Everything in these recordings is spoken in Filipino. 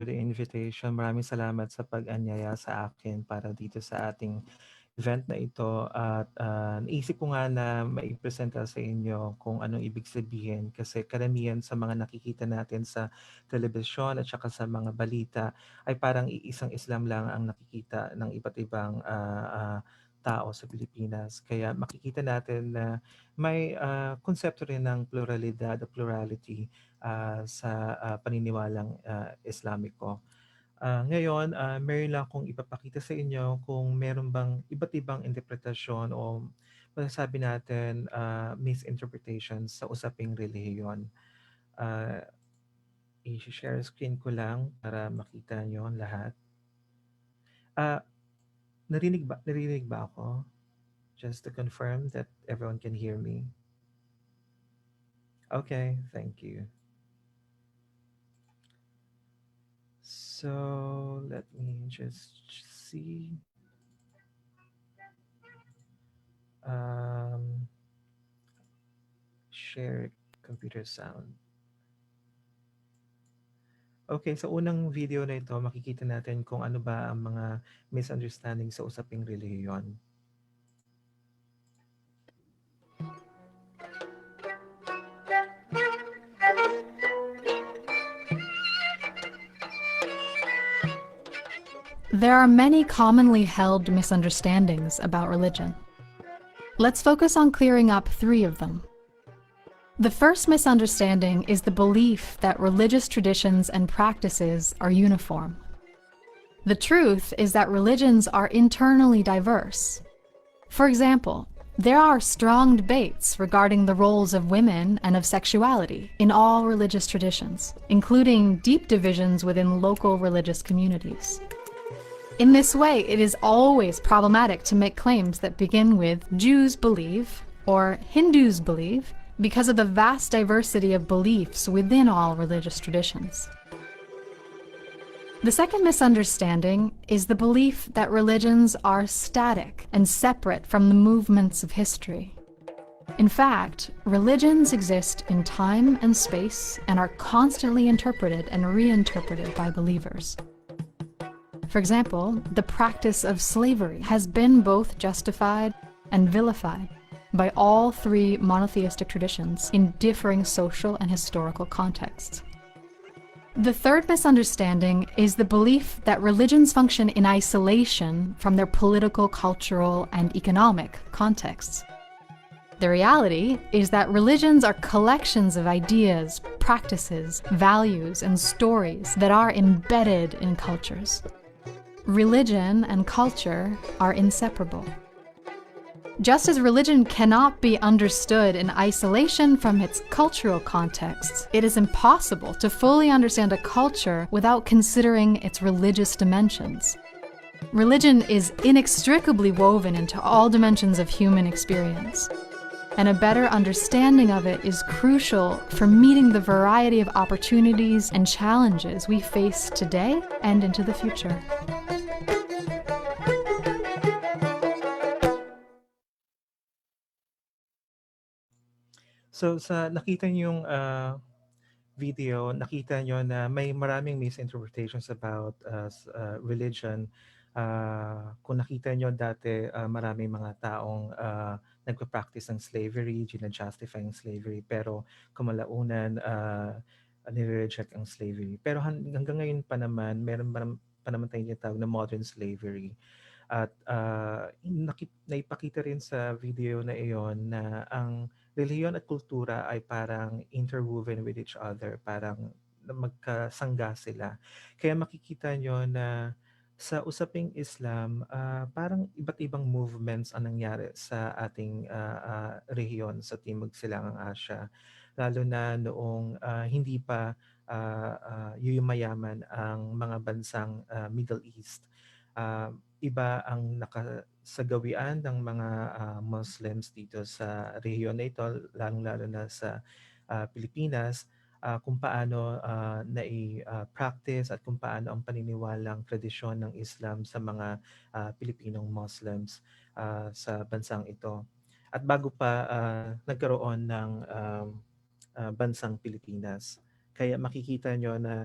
the invitation. Maraming salamat sa pag-anyaya sa akin para dito sa ating event na ito at naisip ko nga na maipresenta sa inyo kung anong ibig sabihin kasi karamihan sa mga nakikita natin sa telebisyon at saka sa mga balita ay parang iisang Islam lang ang nakikita ng iba't ibang tao sa Pilipinas. Kaya makikita natin na may konsepto rin ng pluralidad o plurality sa paniniwalang Islamiko. Ngayon, meron lang akong ipapakita sa inyo kung meron bang iba't ibang interpretasyon o masasabi natin misinterpretations sa usaping relihiyon. Uh, I-share screen ko lang para makita nyo lahat. Ah, narinig ba ako? Just to confirm that everyone can hear me. Okay, thank you. So let me just see. Um, Share computer sound. Okay, sa unang video na ito, makikita natin kung ano ba ang mga misunderstanding sa usaping relihiyon. There are many commonly held misunderstandings about religion. Let's focus on clearing up 3 of them. The first misunderstanding is the belief that religious traditions and practices are uniform. The truth is that religions are internally diverse. For example, there are strong debates regarding the roles of women and of sexuality in all religious traditions, including deep divisions within local religious communities. In this way, it is always problematic to make claims that begin with Jews believe or Hindus believe because of the vast diversity of beliefs within all religious traditions. The second misunderstanding is the belief that religions are static and separate from the movements of history. In fact, religions exist in time and space and are constantly interpreted and reinterpreted by believers. For example, the practice of slavery has been both justified and vilified by all 3 monotheistic traditions in differing social and historical contexts. The third misunderstanding is the belief that religions function in isolation from their political, cultural, and economic contexts. The reality is that religions are collections of ideas, practices, values, and stories that are embedded in cultures. Religion and culture are inseparable. Just as religion cannot be understood in isolation from its cultural contexts, it is impossible to fully understand a culture without considering its religious dimensions. Religion is inextricably woven into all dimensions of human experience, and a better understanding of it is crucial for meeting the variety of opportunities and challenges we face today and into the future. So sa nakita niyong video, nakita niyo na may maraming misinterpretations about religion. Kung nakita niyo dati, maraming mga taong nagpa-practice ng slavery, gina-justify ang slavery, pero kumalaunan, nire-reject ang slavery. Pero hanggang ngayon pa naman, meron pa naman tayong tinatawag na modern slavery. At naipakita rin sa video na iyon na ang relihiyon at kultura ay parang interwoven with each other, parang magkasangga sila. Kaya makikita nyo na sa usaping Islam, parang iba't ibang movements ang nangyari sa ating rehiyon sa Timog Silangang Asya. Lalo na noong hindi pa yumayaman ang mga bansang Middle East. Iba ang nakasagawian ng mga Muslims dito sa rehiyon na ito, lalong-lalo na sa Pilipinas, kung paano nai-practice at kung paano ang paniniwalang tradisyon ng Islam sa mga Pilipinong Muslims sa bansang ito. At bago pa nagkaroon ng bansang Pilipinas. Kaya makikita nyo na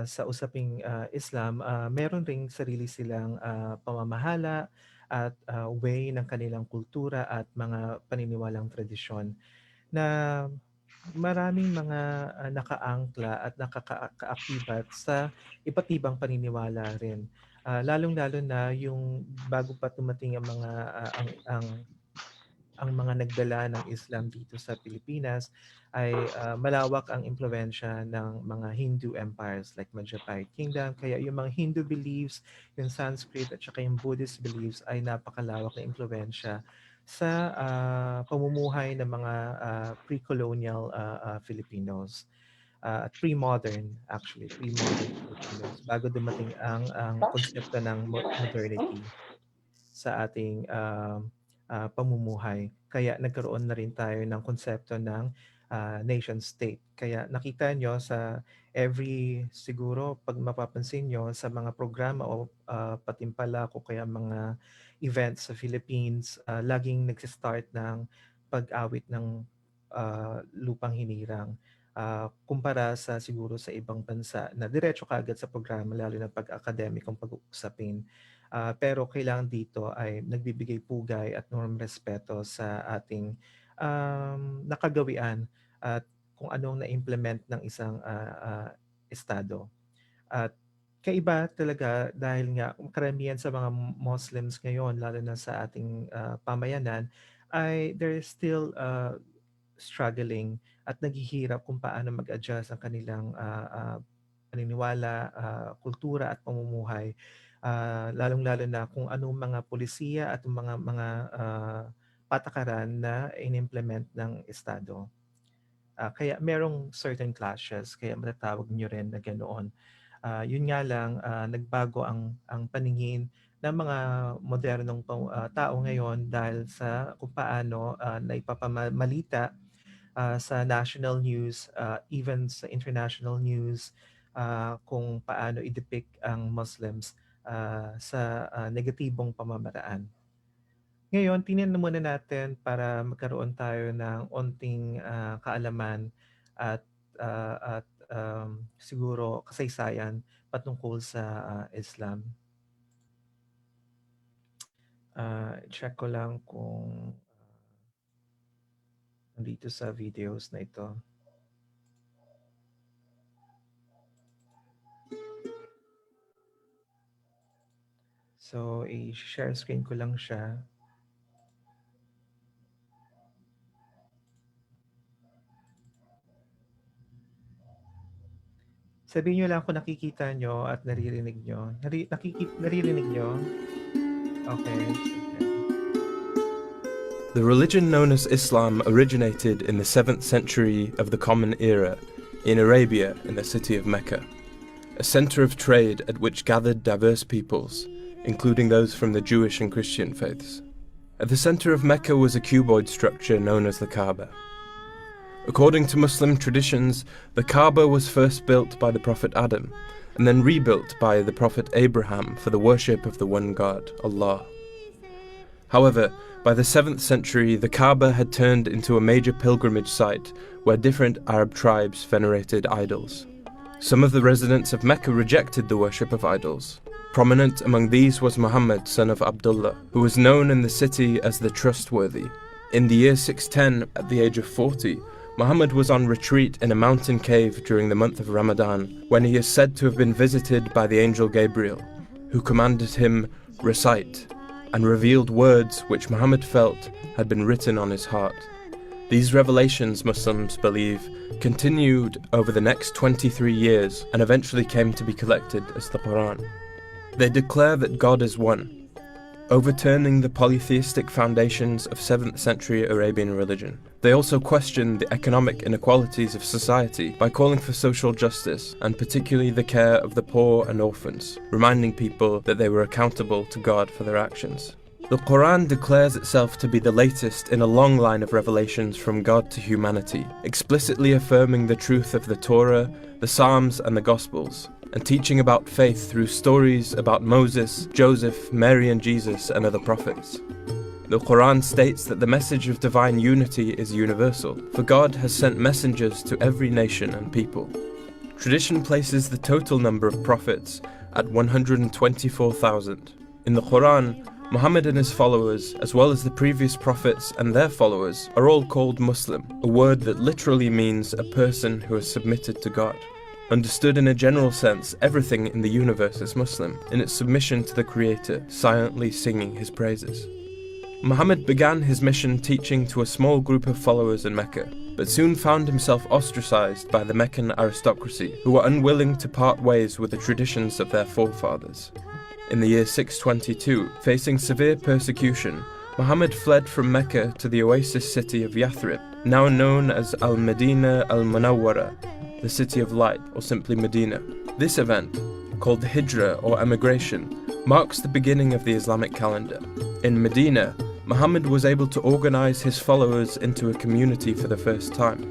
sa usaping Islam, meron ring sarili silang pamamahala at way ng kanilang kultura at mga paniniwalang tradisyon na maraming mga nakaangkla at nakakaakibat sa iba't ibang paniniwala rin. Lalong-lalo na yung bago pa dumating ang mga ang mga nagdala ng Islam dito sa Pilipinas ay malawak ang impluwensya ng mga Hindu empires like Majapahit Kingdom. Kaya yung mga Hindu beliefs, yung Sanskrit at saka yung Buddhist beliefs ay napakalawak na impluwensya sa pamumuhay ng mga pre-colonial Filipinos. At pre-modern actually, pre-modern Filipinos bago dumating ang konsepto ng modernity sa ating pamumuhay. Kaya nagkaroon na rin tayo ng konsepto ng nation state. Kaya nakita nyo sa siguro pag mapapansin nyo sa mga programa o patimpalak o kaya mga events sa Philippines, laging nagsistart ng pag-awit ng lupang hinirang. Kumpara sa siguro sa ibang bansa na diretso kaagad sa programa lalo na pag-akademikong pag-uusapin. Pero kailangan dito ay nagbibigay pugay at respeto sa ating nakagawian at kung anong na-implement ng isang estado. At kaiba talaga dahil nga karamihan sa mga Muslims ngayon, lalo na sa ating pamayanan, ay they're still struggling at naghihirap kung paano mag-adjust ang kanilang paniniwala, kultura at pamumuhay. Lalong-lalo na kung anong mga polisiya at mga patakaran na in-implement ng Estado. Kaya merong certain clashes, kaya matatawag nyo rin na ganoon. Yun nga lang, nagbago ang paningin ng mga modernong tao ngayon dahil sa kung paano naipapamalita sa national news, even sa international news, kung paano i-depict ang Muslims sa negatibong pamamaraan. Ngayon, tingnan muna natin para magkaroon tayo ng onting kaalaman at siguro kasaysayan patungkol sa Islam. Check ko lang kung nandito sa videos na ito. So, i-share screen ko lang siya. Sabihin nyo lang kung nakikita nyo at naririnig nyo. Naririnig nyo? Okay. The religion known as Islam originated in the 7th century of the Common Era in Arabia in the city of Mecca, a center of trade at which gathered diverse peoples, including those from the Jewish and Christian faiths. At the center of Mecca was a cuboid structure known as the Kaaba. According to Muslim traditions, the Kaaba was first built by the Prophet Adam, and then rebuilt by the Prophet Abraham for the worship of the one God, Allah. However, by the 7th century, the Kaaba had turned into a major pilgrimage site where different Arab tribes venerated idols. Some of the residents of Mecca rejected the worship of idols. Prominent among these was Muhammad, son of Abdullah, who was known in the city as the Trustworthy. In the year 610, at the age of 40, Muhammad was on retreat in a mountain cave during the month of Ramadan, when he is said to have been visited by the angel Gabriel, who commanded him, "Recite," and revealed words which Muhammad felt had been written on his heart. These revelations, Muslims believe, continued over the next 23 years and eventually came to be collected as the Quran. They declare that God is one, overturning the polytheistic foundations of 7th century Arabian religion. They also question the economic inequalities of society by calling for social justice and particularly the care of the poor and orphans, reminding people that they were accountable to God for their actions. The Quran declares itself to be the latest in a long line of revelations from God to humanity, explicitly affirming the truth of the Torah, the Psalms and the Gospels, and teaching about faith through stories about Moses, Joseph, Mary and Jesus and other prophets. The Quran states that the message of divine unity is universal, for God has sent messengers to every nation and people. Tradition places the total number of prophets at 124,000. In the Quran, Muhammad and his followers, as well as the previous prophets and their followers, are all called Muslim, a word that literally means a person who has submitted to God. Understood in a general sense, everything in the universe is Muslim, in its submission to the Creator, silently singing his praises. Muhammad began his mission teaching to a small group of followers in Mecca, but soon found himself ostracized by the Meccan aristocracy, who were unwilling to part ways with the traditions of their forefathers. In the year 622, facing severe persecution, Muhammad fled from Mecca to the oasis city of Yathrib, now known as Al-Madinah al-Munawwara, the City of Light, or simply Medina. This event, called the Hijra or emigration, marks the beginning of the Islamic calendar. In Medina, Muhammad was able to organize his followers into a community for the first time.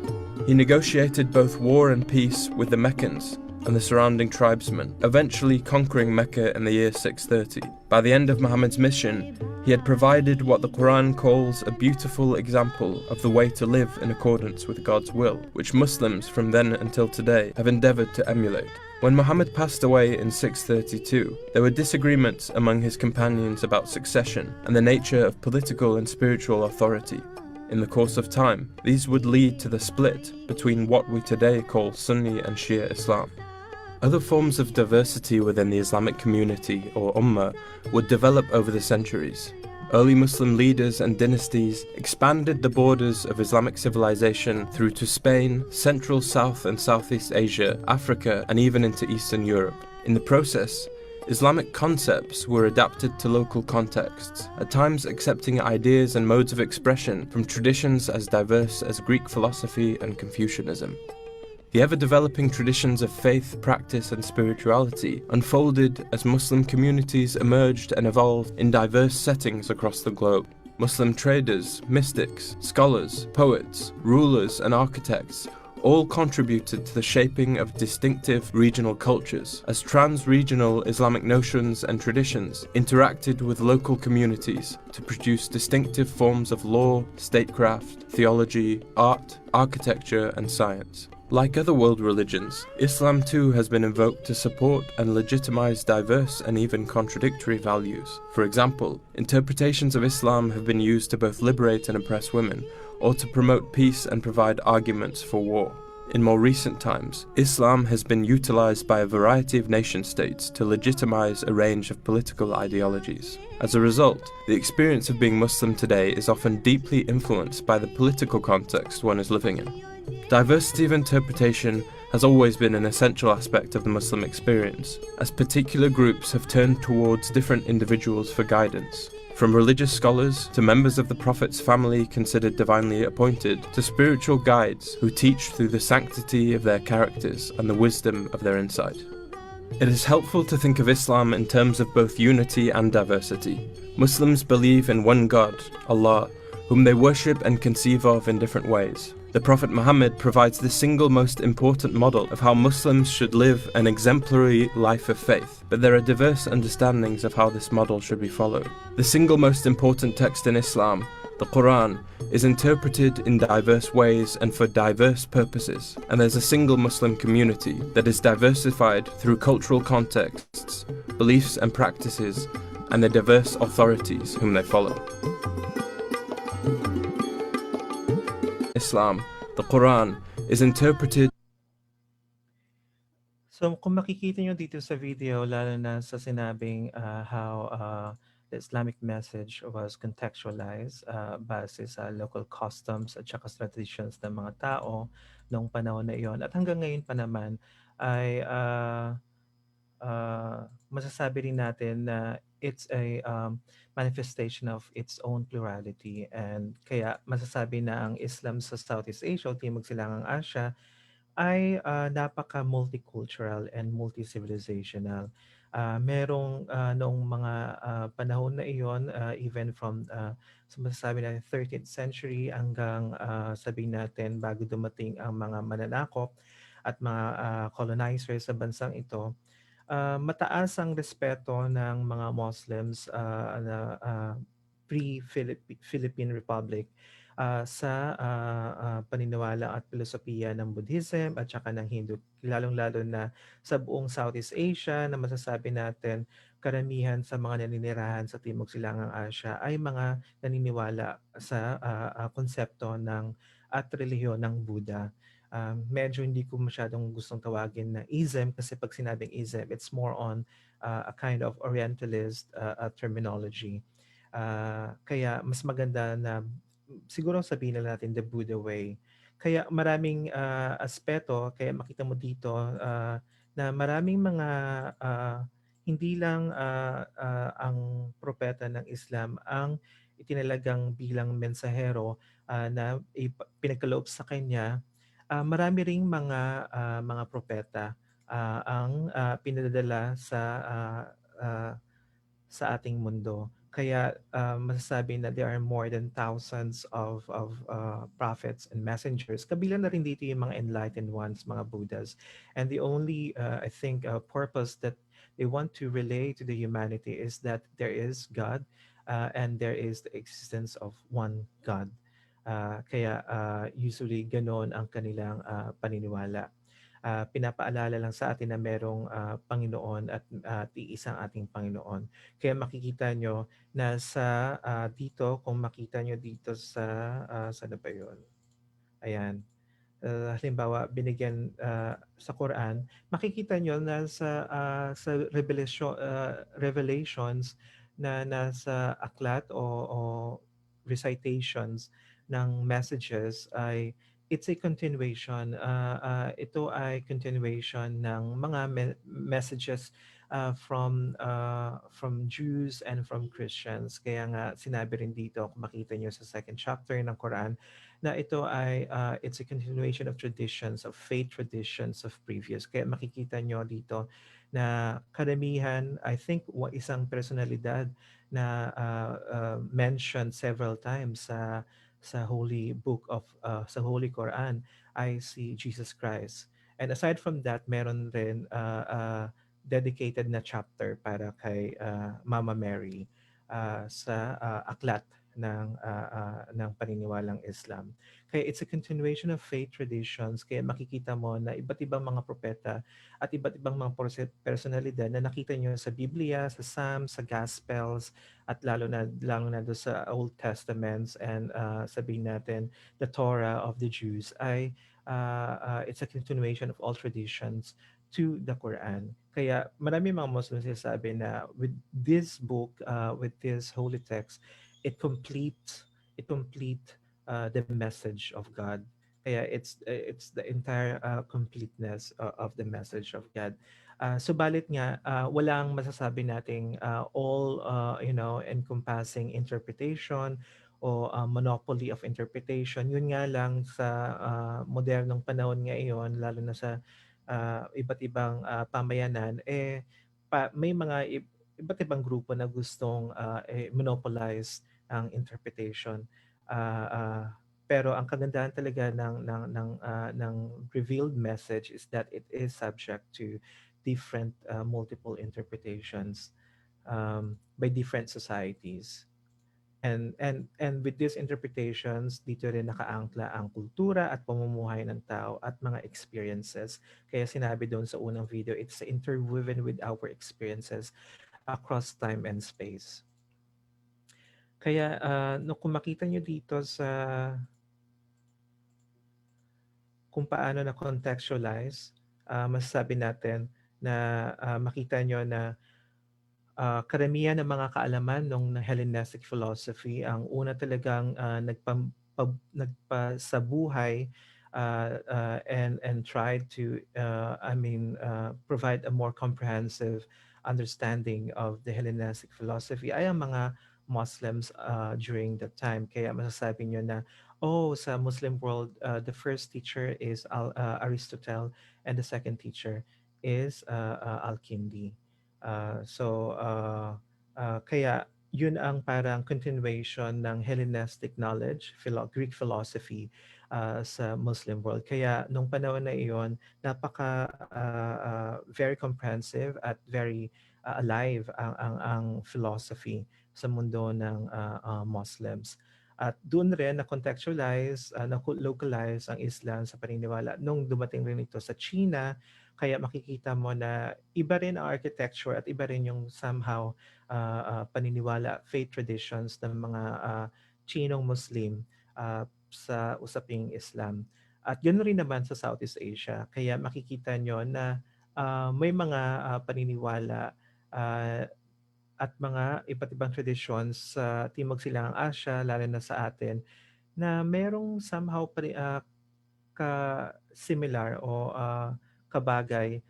He negotiated both war and peace with the Meccans and the surrounding tribesmen, eventually conquering Mecca in the year 630. By the end of Muhammad's mission, he had provided what the Quran calls a beautiful example of the way to live in accordance with God's will, which Muslims from then until today have endeavored to emulate. When Muhammad passed away in 632, there were disagreements among his companions about succession and the nature of political and spiritual authority. In the course of time, these would lead to the split between what we today call Sunni and Shia Islam. Other forms of diversity within the Islamic community, or Ummah, would develop over the centuries. Early Muslim leaders and dynasties expanded the borders of Islamic civilization through to Spain, Central, South and Southeast Asia, Africa, and even into Eastern Europe. In the process, Islamic concepts were adapted to local contexts, at times accepting ideas and modes of expression from traditions as diverse as Greek philosophy and Confucianism. The ever-developing traditions of faith, practice and spirituality unfolded as Muslim communities emerged and evolved in diverse settings across the globe. Muslim traders, mystics, scholars, poets, rulers and architects all contributed to the shaping of distinctive regional cultures, as trans-regional Islamic notions and traditions interacted with local communities to produce distinctive forms of law, statecraft, theology, art, architecture and science. Like other world religions, Islam too has been invoked to support and legitimize diverse and even contradictory values. For example, interpretations of Islam have been used to both liberate and oppress women, or to promote peace and provide arguments for war. In more recent times, Islam has been utilized by a variety of nation-states to legitimize a range of political ideologies. As a result, the experience of being Muslim today is often deeply influenced by the political context one is living in. Diversity of interpretation has always been an essential aspect of the Muslim experience, as particular groups have turned towards different individuals for guidance. From religious scholars to members of the Prophet's family considered divinely appointed, to spiritual guides who teach through the sanctity of their characters and the wisdom of their insight. It is helpful to think of Islam in terms of both unity and diversity. Muslims believe in one God, Allah, whom they worship and conceive of in different ways. The Prophet Muhammad provides the single most important model of how Muslims should live an exemplary life of faith, but there are diverse understandings of how this model should be followed. The single most important text in Islam, the Quran, is interpreted in diverse ways and for diverse purposes, and there's a single Muslim community that is diversified through cultural contexts, beliefs and practices, and the diverse authorities whom they follow. Islam, the Quran, is interpreted. So kung makikita nyo dito sa video, lalo na sa sinabing how the Islamic message was contextualized base sa local customs at saka traditions ng mga tao noong panahon na iyon. At hanggang ngayon pa naman ay masasabi rin natin na it's a manifestation of its own plurality, and kaya masasabi na ang Islam sa Southeast Asia o Timog Silangang Asya ay napaka-multicultural and multi-civilizational. Merong noong mga panahon na iyon, even from so masasabi natin 13th century hanggang sabihin natin bago dumating ang mga mananakop at mga colonizers sa bansang ito, mataas ang respeto ng mga Muslims na pre-Philippine Republic paniniwala at filosofiya ng Buddhism at saka ng Hindu, lalong-lalo na sa buong Southeast Asia na masasabi natin karamihan sa mga naninirahan sa Timog Silangang Asya ay mga naniniwala sa konsepto ng at relihiyon ng Buddha. Medyo hindi ko masyadong gustong tawagin na ism kasi pag sinabing ism, it's more on a kind of Orientalist terminology. Kaya mas maganda na siguro sabihin na natin the Buddha way. Kaya maraming aspeto, kaya makita mo dito na maraming mga hindi lang ang propeta ng Islam ang itinalagang bilang mensahero na pinagkaloob sa kanya. Marami ring mga propeta ang pinadala ah, sa ating mundo. Kaya masasabi na there are more than thousands of prophets and messengers. Kabilang na rin dito yung mga enlightened ones, mga Buddhas. And the only, I think, purpose that they want to relay to the humanity is that there is God and there is the existence of one God. Kaya usually ganon ang kanilang paniniwala. Pinapaalala lang sa atin na merong Panginoon at iisang ating Panginoon. Kaya makikita nyo na sa dito, kung makita nyo dito sa, saan na ba yun? Ayan. Halimbawa binigyan sa Quran, makikita nyo na sa revelations na nasa aklat o recitations ng messages ay it's a continuation. Ito ay continuation ng mga messages from Jews and from Christians. Kaya nga sinabi rin dito, kung makita nyo sa second chapter ng Quran, na ito ay it's a continuation of traditions, of faith traditions of previous. Kaya makikita nyo dito na karamihan, I think isang personalidad na mentioned several times sa Holy Book of sa Holy Quran ay si Jesus Christ. And aside from that, meron rin dedicated na chapter para kay Mama Mary sa aklat ng paniniwalang Islam. Kaya it's a continuation of faith traditions. Kaya makikita mo na iba't ibang mga propeta at iba't ibang mga personalidad na nakita nyo sa Biblia, sa Psalms, sa Gospels, at lalo na do sa Old Testaments and sabihin natin the Torah of the Jews ay it's a continuation of all traditions to the Quran. Kaya marami mga Muslims sinasabi na with this book, with this holy text, it complete the message of God. Kaya it's the entire completeness of the message of God. Subalit nga walang masasabi nating all encompassing interpretation o monopoly of interpretation. Yun nga lang sa modernong panahon ngayon, lalo na sa iba't ibang pamayanan, may mga iba't ibang grupo na gustong monopolize ang interpretation. Ah, ah, pero ang kagandahan talaga ng revealed message is that it is subject to different multiple interpretations by different societies. And with these interpretations, dito rin nakaangkla ang kultura at pamumuhay ng tao at mga experiences. Kaya sinabi doon sa unang video, it's interwoven with our experiences across time and space. Kaya kung makita nyo dito sa kung paano na contextualize, masasabi natin na makita nyo na karamihan ng mga kaalaman ng Hellenistic philosophy, ang una talagang nagpasabuhay and tried to provide a more comprehensive understanding of the Hellenistic philosophy ay ang mga Muslims during that time. Kaya masasabi nyo na, sa Muslim world, the first teacher is Aristotle and the second teacher is Al-Kindi. Kaya yun ang parang continuation ng Hellenistic knowledge, Greek philosophy sa Muslim world. Kaya nung panahon na iyon, very comprehensive at very alive ang philosophy sa mundo ng Muslims. At doon rin na-contextualize, na-localize ang Islam sa paniniwala nung dumating rin ito sa China. Kaya makikita mo na iba rin ang architecture at iba rin yung somehow paniniwala, faith traditions ng mga Chinong Muslim sa usaping Islam. At ganoon rin naman sa Southeast Asia. Kaya makikita nyo na may mga paniniwala uh, at mga iba't ibang traditions sa Timog Silangang Asya, lalo na sa atin, na merong somehow ka-similar o kabagay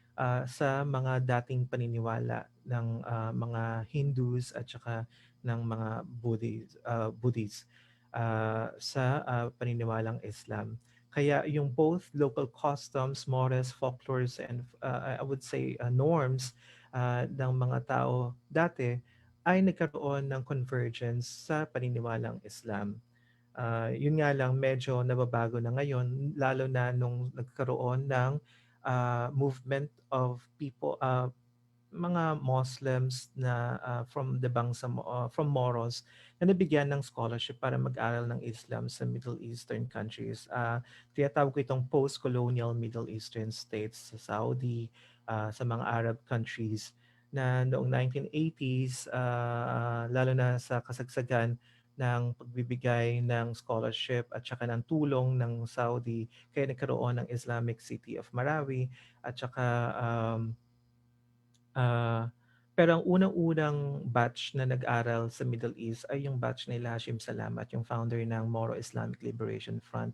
sa mga dating paniniwala ng mga Hindus at saka ng mga Buddhists sa paniniwalang Islam. Kaya yung both local customs, mores, folklores, and I would say norms ng mga tao dati ay nagkaroon ng convergence sa paniniwalang Islam. Yun nga lang medyo nababago na ngayon lalo na nung nagkaroon ng movement of people, mga Muslims na from Moros na nabigyan ng scholarship para mag-aral ng Islam sa Middle Eastern countries. Tinatawag ko itong post-colonial Middle Eastern states sa Saudi, sa mga Arab countries na noong 1980s, lalo na sa kasagsagan ng pagbibigay ng scholarship at saka ng tulong ng Saudi, kaya nagkaroon ng Islamic City of Marawi at saka pero ang unang-unang batch na nag-aral sa Middle East ay yung batch nila Hashim Salamat, yung founder ng Moro Islamic Liberation Front.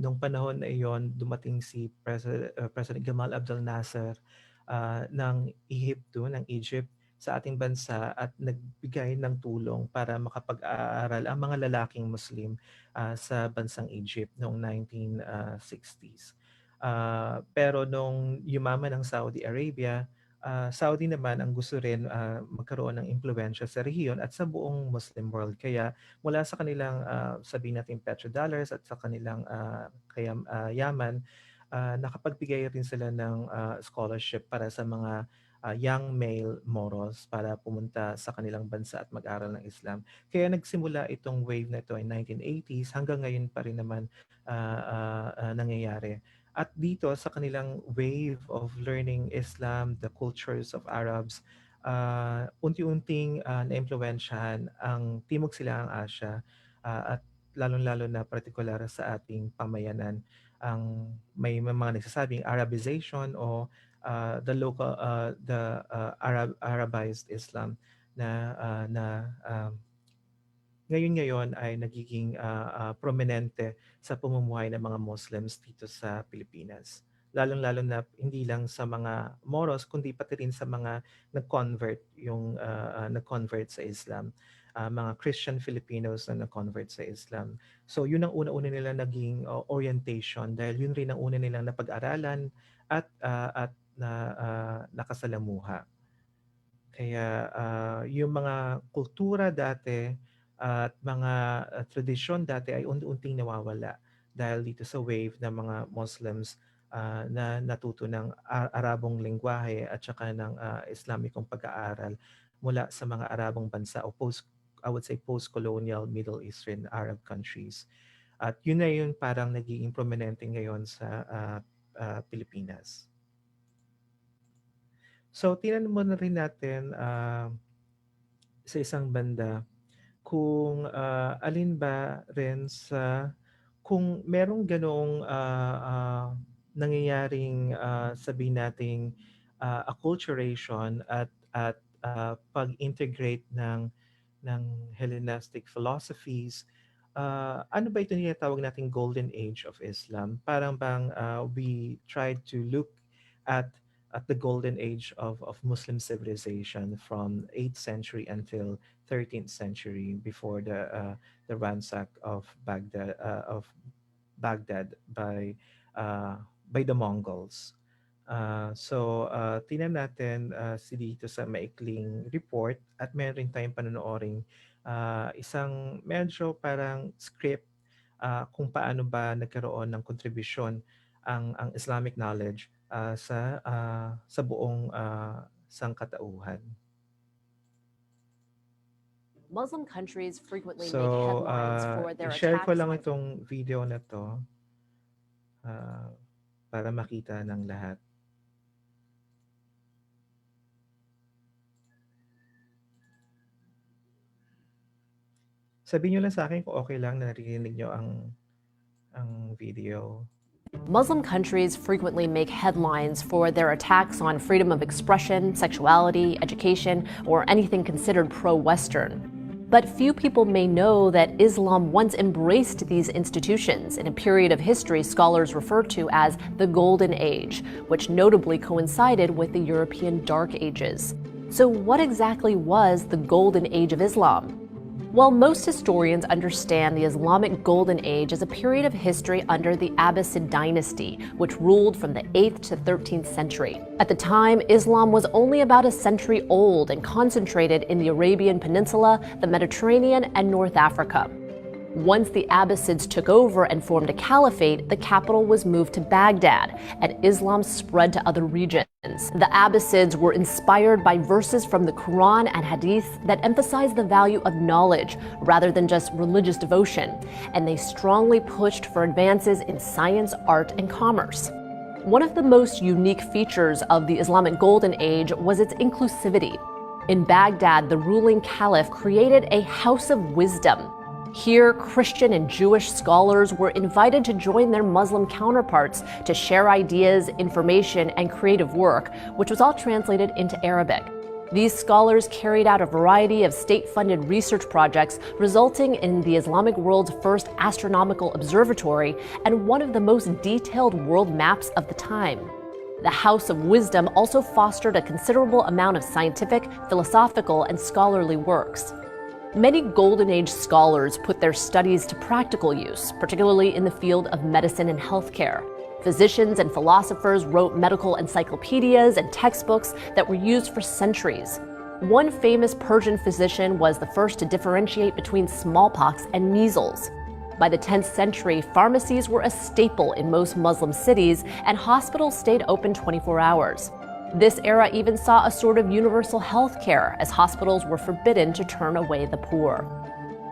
Nung panahon na iyon, dumating si President Gamal Abdel Nasser ng Egypt, sa ating bansa at nagbigay ng tulong para makapag-aaral ang mga lalaking Muslim sa bansang Egypt noong 1960s. Pero nung yumaman ang Saudi Arabia, Saudi naman ang gusto rin magkaroon ng impluwensya sa rehiyon at sa buong Muslim world. Kaya mula sa kanilang sabihin natin petrodollars at sa kanilang yaman, nakapagbigay rin sila ng scholarship para sa mga young male Moros para pumunta sa kanilang bansa at mag-aral ng Islam. Kaya nagsimula itong wave na ito in 1980s hanggang ngayon pa rin naman nangyayari. At dito sa kanilang wave of learning Islam, the cultures of Arabs, unti-unting naimpluwensyahan ang Timog Silangang Asya at lalong-lalo na partikular sa ating pamayanan. May mga nagsasabing Arabization o Arabized Islam na ngayon ay nagiging prominente sa pamumuhay ng mga Muslims dito sa Pilipinas. Lalong-lalo na hindi lang sa mga Moros kundi pati rin sa mga nag-convert sa Islam. Mga Christian Filipinos na nag-convert sa Islam. So yun ang una-una nila naging orientation dahil yun rin ang una nilang napag-aralan at nakasalamuha. Kaya yung mga kultura dati at mga tradisyon dati ay unti-unting nawawala dahil dito sa wave ng mga Muslims na natuto ng Arabong lengguwahe at saka ng Islamikong pag-aaral mula sa mga Arabong bansa o I would say post-colonial Middle Eastern Arab countries. At yun na yun parang nagiging prominente ngayon sa Pilipinas. So, tingnan mo na rin natin sa isang banda kung alin ba rin kung merong ganoong nangyayaring sabihin nating acculturation at pag-integrate ng Hellenistic philosophies. Ano ba ito tinatawag nating golden age of Islam? Parang bang we tried to look at the golden age of Muslim civilization from 8th century until 13th century before the ransack of Baghdad by the Mongols. Tingnan natin si dito sa maikling report at meron rin tayong panonooring isang medyo parang script kung paano ba nagkaroon ng kontribusyon ang Islamic knowledge sa buong sangkatauhan. Muslim countries frequently make So, headlines for their i-share ko attacks lang on. itong video na 'to, para makita ng lahat. Sabihin niyo lang sa'kin kung okey lang na naririnig niyo ang video. Muslim countries frequently make headlines for their attacks on freedom of expression, sexuality, education, or anything considered pro-Western. But few people may know that Islam once embraced these institutions in a period of history scholars refer to as the Golden Age, which notably coincided with the European Dark Ages. So, what exactly was the Golden Age of Islam? Well, most historians understand the Islamic Golden Age as a period of history under the Abbasid dynasty, which ruled from the 8th to 13th century. At the time, Islam was only about a century old and concentrated in the Arabian Peninsula, the Mediterranean, and North Africa. Once the Abbasids took over and formed a caliphate, the capital was moved to Baghdad, and Islam spread to other regions. The Abbasids were inspired by verses from the Quran and Hadith that emphasized the value of knowledge rather than just religious devotion, and they strongly pushed for advances in science, art, and commerce. One of the most unique features of the Islamic Golden Age was its inclusivity. In Baghdad, the ruling caliph created a house of wisdom. Here, Christian and Jewish scholars were invited to join their Muslim counterparts to share ideas, information, and creative work, which was all translated into Arabic. These scholars carried out a variety of state-funded research projects, resulting in the Islamic world's first astronomical observatory and one of the most detailed world maps of the time. The House of Wisdom also fostered a considerable amount of scientific, philosophical, and scholarly works. Many Golden Age scholars put their studies to practical use, particularly in the field of medicine and healthcare. Physicians and philosophers wrote medical encyclopedias and textbooks that were used for centuries. One famous Persian physician was the first to differentiate between smallpox and measles. By the 10th century, pharmacies were a staple in most Muslim cities, and hospitals stayed open 24 hours. This era even saw a sort of universal health care, as hospitals were forbidden to turn away the poor.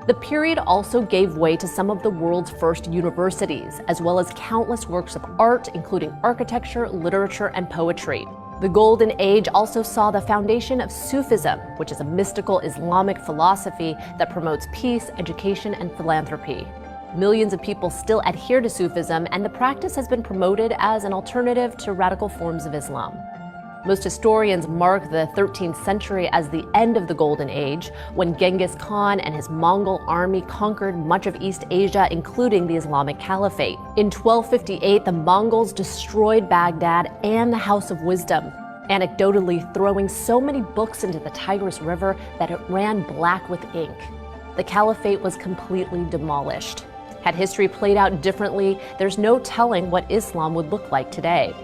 The period also gave way to some of the world's first universities, as well as countless works of art, including architecture, literature, and poetry. The Golden Age also saw the foundation of Sufism, which is a mystical Islamic philosophy that promotes peace, education, and philanthropy. Millions of people still adhere to Sufism, and the practice has been promoted as an alternative to radical forms of Islam. Most historians mark the 13th century as the end of the Golden Age, when Genghis Khan and his Mongol army conquered much of East Asia, including the Islamic Caliphate. In 1258, the Mongols destroyed Baghdad and the House of Wisdom, anecdotally throwing so many books into the Tigris River that it ran black with ink. The Caliphate was completely demolished. Had history played out differently, there's no telling what Islam would look like today.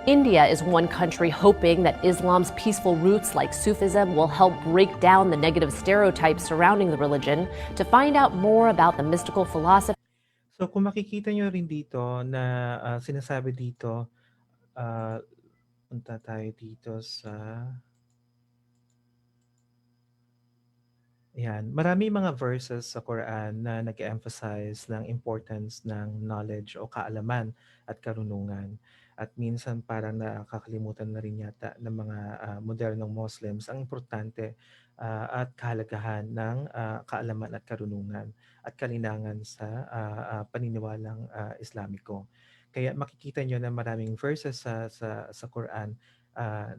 India is one country hoping that Islam's peaceful roots like Sufism will help break down the negative stereotypes surrounding the religion. To find out more about the mystical philosophy. So kung makikita niyo rin dito na sinasabi dito, punta tayo dito sa Ayan, marami mga verses sa Quran na nag-emphasize ng importance ng knowledge o kaalaman at karunungan. At minsan parang nakakalimutan na rin yata ng mga modernong Muslims ang importante at kahalagahan ng kaalaman at karunungan at kalinangan sa paniniwalang Islamiko. Kaya makikita nyo na maraming verses sa Quran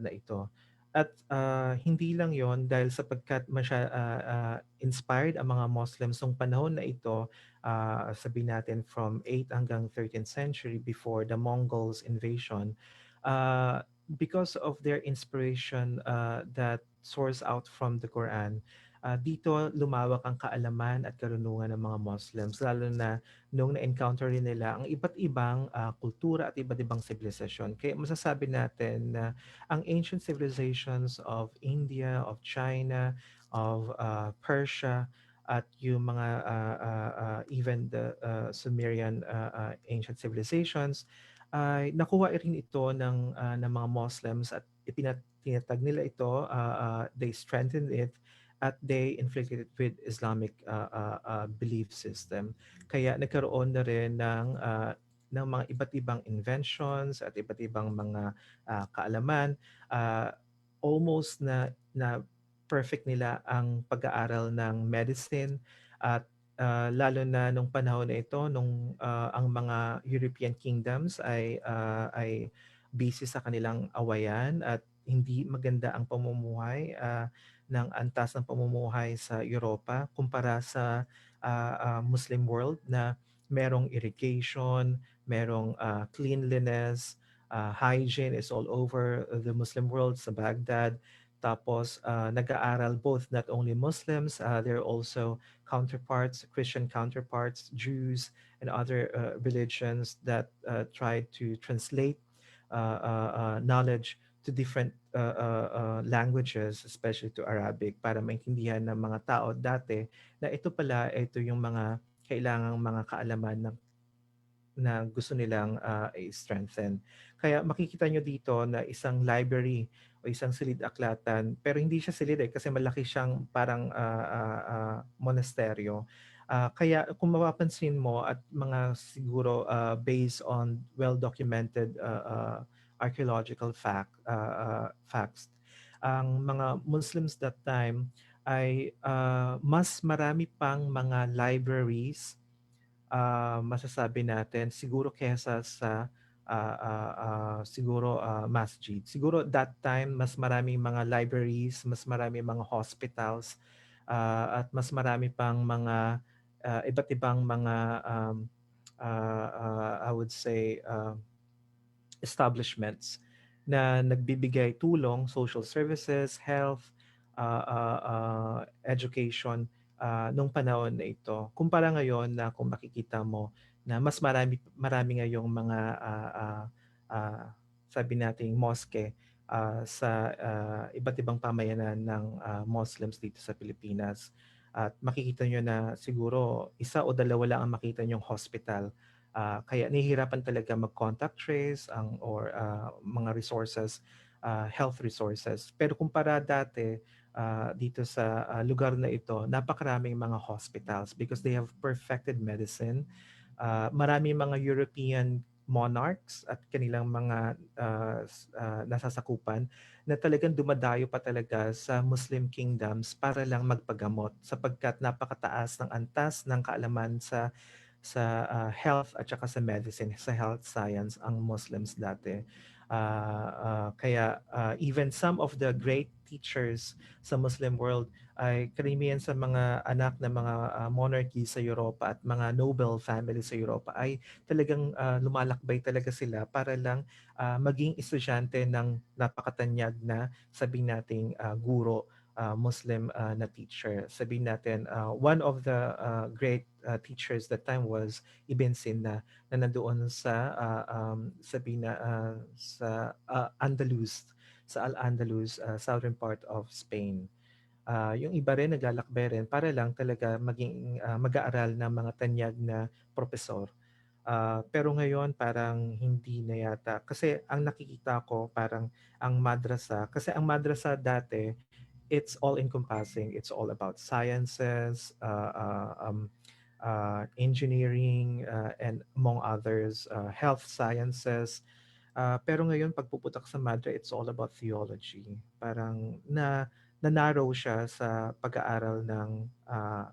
na ito. At hindi lang yon dahil sapagkat inspired ang mga Muslims nung panahon na ito, sabihin natin from 8th hanggang 13th century before the Mongols invasion, uh, because of their inspiration that source out from the Quran, dito lumawak ang kaalaman at karunungan ng mga Muslims, lalo na nung na-encounter rin nila ang iba't ibang kultura at iba't ibang sibilisasyon. Kaya masasabi natin na ang ancient civilizations of India, of China, of Persia, at yung mga even the Sumerian ancient civilizations, ay nakuha rin ito ng mga Muslims at tinatag nila ito, they strengthened it, at they inflicted it with Islamic belief system. Kaya nagkaroon na rin ng mga iba't ibang inventions at iba't ibang mga kaalaman. Ah, Almost na perfect nila ang pag-aaral ng medicine at lalo na nung panahon na ito nung ang mga European kingdoms ay busy sa kanilang awayan at hindi maganda ang pamumuhay ng antas ng pamumuhay sa Europa kumpara sa Muslim world na merong irrigation, merong cleanliness, hygiene is all over the Muslim world sa Baghdad. Tapos nag-aaral both not only Muslims, there are also counterparts, Christian counterparts, Jews, and other religions that try to translate knowledge to different languages, especially to Arabic, para maintindihan ng mga tao dati na ito yung mga kailangang mga kaalaman na gusto nilang i-strengthen. Kaya makikita nyo dito na isang library o isang silid-aklatan, pero hindi siya silid kasi malaki siyang parang monasteryo. Kaya kung mapapansin mo at mga siguro based on well-documented archaeological facts, ang mga Muslims that time ay mas marami pang mga libraries masasabi natin siguro kesa sa siguro masjid. Siguro that time mas maraming mga libraries, mas maraming mga hospitals at mas marami pang mga iba't ibang mga I would say establishments na nagbibigay tulong, social services, health, education nung panahon na ito. Kumpara ngayon na kung makikita mo na mas marami ngayong mga sabi nating mosque sa iba't ibang pamayanan ng Muslims dito sa Pilipinas. At makikita nyo na siguro isa o dalawa lang ang makita nyong hospital. Kaya nahihirapan talaga mag-contact trace or mga resources, health resources. Pero kumpara dati, dito sa lugar na ito, napakaraming mga hospitals because they have perfected medicine. Maraming mga European monarchs at kanilang mga nasasakupan na talagang dumadayo pa talaga sa Muslim kingdoms para lang magpagamot sapagkat napakataas ng antas ng kaalaman sa health at saka sa medicine, sa health science ang Muslims dati. Kaya even some of the great teachers sa Muslim world ay karamihan sa mga anak ng mga monarchy sa Europa at mga noble family sa Europa ay talagang lumalakbay talaga sila para lang maging estudyante ng napakatanyag na sabihin nating guro, Muslim na teacher. Sabihin natin, one of the great teachers that time was Ibn Sina na nandoon sa sabihin na sa Andalus, sa Al-Andalus, southern part of Spain. Yung iba rin naglalakbay rin para lang talaga maging mag-aaral ng mga tanyag na propesor. Pero ngayon parang hindi na yata. Kasi ang nakikita ko parang ang madrasa, kasi ang madrasa dati, it's all encompassing. It's all about sciences, engineering, and among others, health sciences. Pero ngayon pagpuputak sa Madre, it's all about theology. Parang na-narrow siya sa pag-aaral ng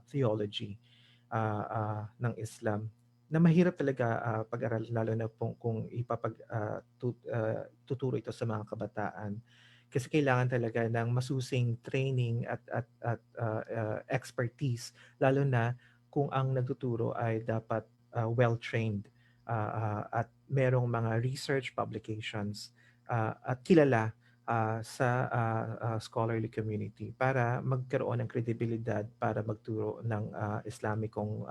theology ng Islam na mahirap talaga pag-aralan lalo na kung tuturo ito sa mga kabataan. Kasi kailangan talaga ng masusing training at expertise lalo na kung ang nagtuturo ay dapat well-trained at merong mga research publications at kilala sa scholarly community para magkaroon ng kredibilidad para magturo ng Islamikong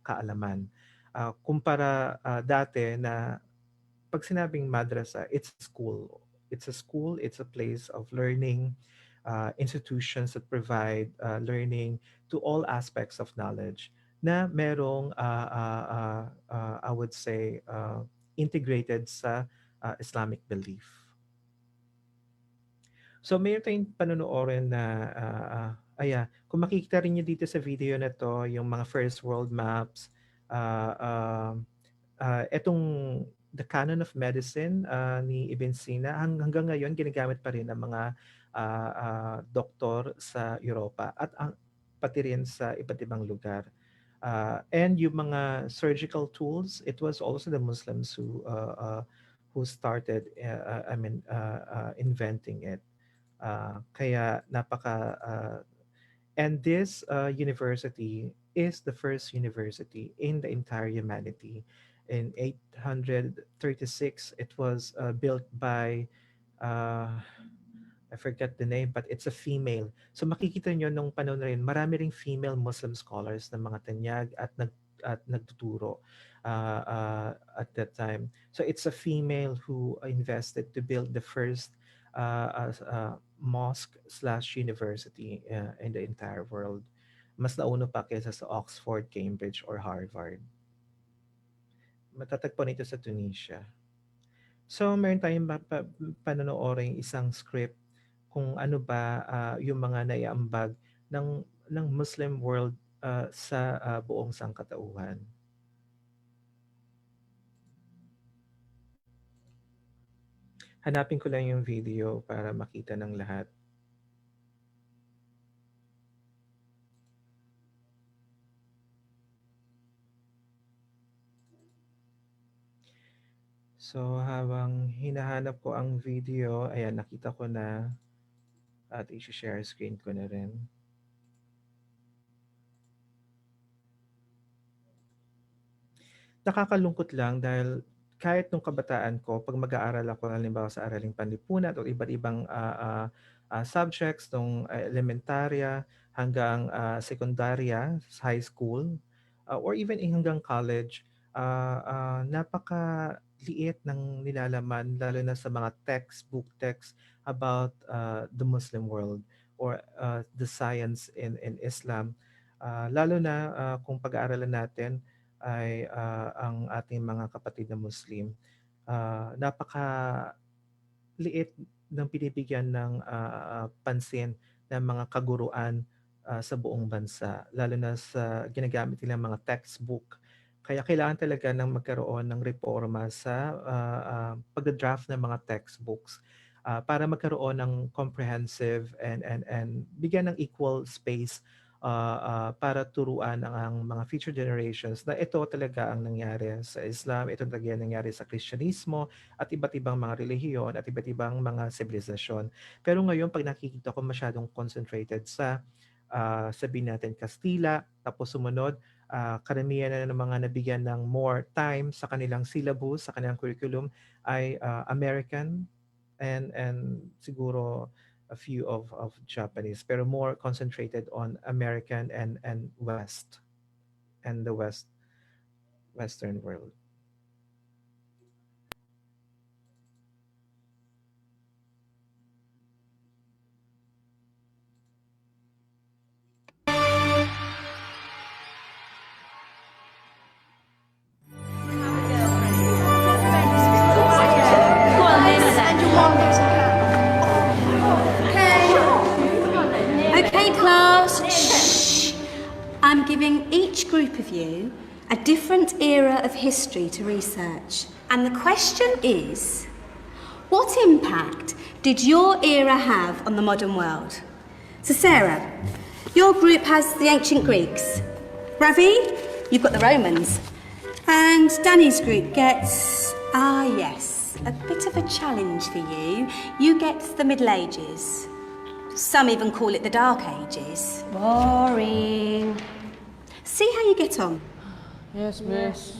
kaalaman. Kumpara dati na pag sinabing madrasa, it's a school. It's a school, it's a place of learning, institutions that provide learning to all aspects of knowledge na merong, I would say, integrated sa Islamic belief. So mayroon tayong panonoorin na, kung makikita rin niyo dito sa video na 'to yung mga first world maps, ah, etong The Canon of Medicine, ni Ibn Sina hanggang ngayon ginagamit pa rin ng mga, doktor sa Europa at pati rin sa iba't ibang lugar. And yung mga surgical tools, it was also the Muslims who started, inventing it. Kaya and this university is the first university in the entire humanity. In 836, it was built by, uh, I forget the name, but it's a female. So makikita nyo nung panahon na rin, marami ring female Muslim scholars na mga tanyag at nagtuturo at that time. So it's a female who invested to build the first mosque slash university in the entire world. Mas nauna pa kaysa sa Oxford, Cambridge, or Harvard. Matatagpuan ito sa Tunisia. So meron tayong panonooring isang script kung ano ba yung mga naiambag ng Muslim world sa buong sangkatauhan. Hanapin ko lang yung video para makita ng lahat. So habang hinahanap ko ang video, ayan, nakita ko na at i-share screen ko na rin. Nakakalungkot lang dahil kahit nung kabataan ko, pag mag-aaral ako halimbawa sa araling panlipunan o iba't ibang subjects nung elementarya hanggang sekundarya, high school, or even hanggang college, napakaliit ng nilalaman lalo na sa mga textbook text about the Muslim world or the science in Islam. Lalo na kung pag-aaralan natin ay ang ating mga kapatid na Muslim, napakaliit ng binibigyan ng pansin ng mga kaguruan sa buong bansa, lalo na sa ginagamit nilang mga textbook. Kaya kailangan talaga ng magkaroon ng reforma sa pagda-draft ng mga textbooks para magkaroon ng comprehensive and bigyan ng equal space para turuan ang mga future generations na ito talaga ang nangyari sa Islam, ito talaga ang nangyari sa Kristyanismo at iba't ibang mga relihiyon at iba't ibang mga sibilisasyon. Pero ngayon, pag nakikita ko masyadong concentrated sa sabihin natin Kastila, tapos sumunod, karamihan na ng mga nabigyan ng more time sa kanilang syllabus, sa kanilang curriculum ay American and siguro a few of Japanese, pero more concentrated on American and West and the Western world. Okay, class. Shh. I'm giving each group of you a different era of history to research. And the question is, what impact did your era have on the modern world? So Sarah, your group has the ancient Greeks. Ravi, you've got the Romans. And Danny's group gets, yes, a bit of a challenge for you. You get the Middle Ages. Some even call it the Dark Ages. Boring. See how you get on. Yes, miss.